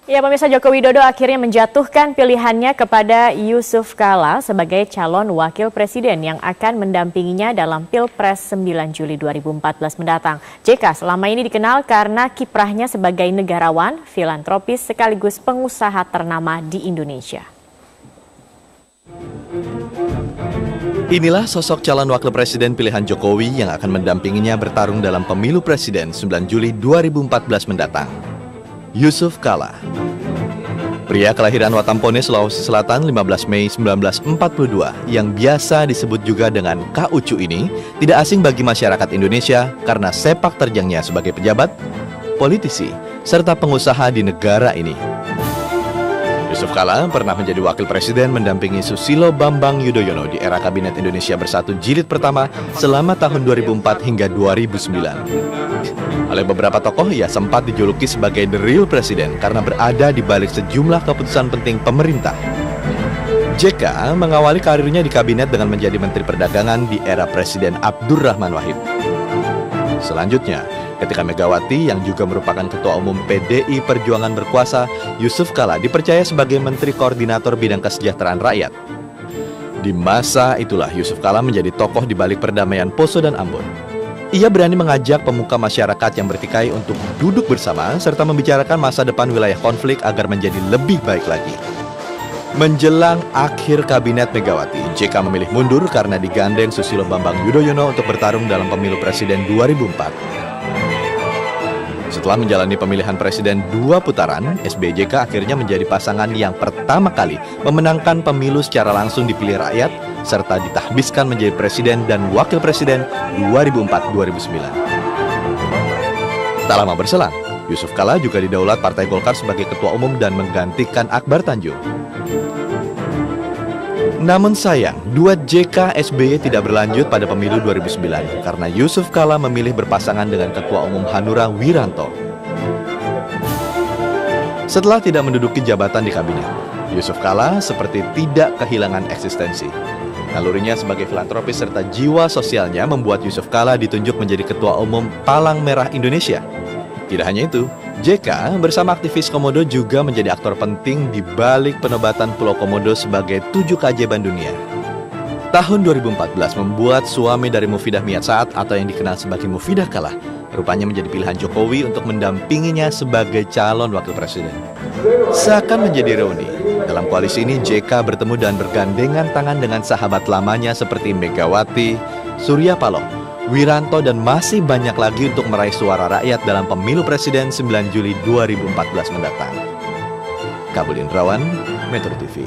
Ya, pemirsa, Joko Widodo akhirnya menjatuhkan pilihannya kepada Yusuf Kala sebagai calon wakil presiden yang akan mendampinginya dalam Pilpres 9 Juli 2014 mendatang. JK selama ini dikenal karena kiprahnya sebagai negarawan, filantropis sekaligus pengusaha ternama di Indonesia. Inilah sosok calon wakil presiden pilihan Jokowi yang akan mendampinginya bertarung dalam pemilu presiden 9 Juli 2014 mendatang. Yusuf Kala. Pria kelahiran Watampone, Sulawesi Selatan 15 Mei 1942 yang biasa disebut juga dengan Kak Ucu ini tidak asing bagi masyarakat Indonesia karena sepak terjangnya sebagai pejabat, politisi, serta pengusaha di negara ini. Yusuf Kala pernah menjadi wakil presiden mendampingi Susilo Bambang Yudhoyono di era Kabinet Indonesia Bersatu Jilid Pertama selama tahun 2004 hingga 2009. Oleh beberapa tokoh, ia sempat dijuluki sebagai The Real President karena berada di balik sejumlah keputusan penting pemerintah. JK mengawali karirnya di kabinet dengan menjadi Menteri Perdagangan di era Presiden Abdurrahman Wahid. Selanjutnya, ketika Megawati yang juga merupakan Ketua Umum PDI Perjuangan berkuasa, Yusuf Kala dipercaya sebagai Menteri Koordinator Bidang Kesejahteraan Rakyat. Di masa itulah Yusuf Kala menjadi tokoh di balik perdamaian Poso dan Ambon. Ia berani mengajak pemuka masyarakat yang bertikai untuk duduk bersama serta membicarakan masa depan wilayah konflik agar menjadi lebih baik lagi. Menjelang akhir kabinet Megawati, JK memilih mundur karena digandeng Susilo Bambang Yudhoyono untuk bertarung dalam pemilu presiden 2004. Setelah menjalani pemilihan presiden 2 putaran, SBY-JK akhirnya menjadi pasangan yang pertama kali memenangkan pemilu secara langsung dipilih rakyat, serta ditahbiskan menjadi presiden dan wakil presiden 2004-2009. Tak lama berselang, Yusuf Kala juga didaulat Partai Golkar sebagai ketua umum dan menggantikan Akbar Tanjung. Namun sayang, duet JK SBY tidak berlanjut pada pemilu 2009 karena Yusuf Kala memilih berpasangan dengan Ketua Umum Hanura Wiranto. Setelah tidak menduduki jabatan di kabinet, Yusuf Kala seperti tidak kehilangan eksistensi. Nalurinya sebagai filantropis serta jiwa sosialnya membuat Yusuf Kala ditunjuk menjadi Ketua Umum Palang Merah Indonesia. Tidak hanya itu, JK bersama aktivis Komodo juga menjadi aktor penting di balik penobatan Pulau Komodo sebagai 7 keajaiban dunia. Tahun 2014 membuat suami dari Mufidah Miat Saat atau yang dikenal sebagai Mufidah Kala rupanya menjadi pilihan Jokowi untuk mendampinginya sebagai calon wakil presiden. Seakan menjadi reuni, dalam koalisi ini JK bertemu dan bergandengan tangan dengan sahabat lamanya seperti Megawati, Surya Paloh, Wiranto, dan masih banyak lagi untuk meraih suara rakyat dalam pemilu presiden 9 Juli 2014 mendatang. Kabul Indrawan, Metro TV.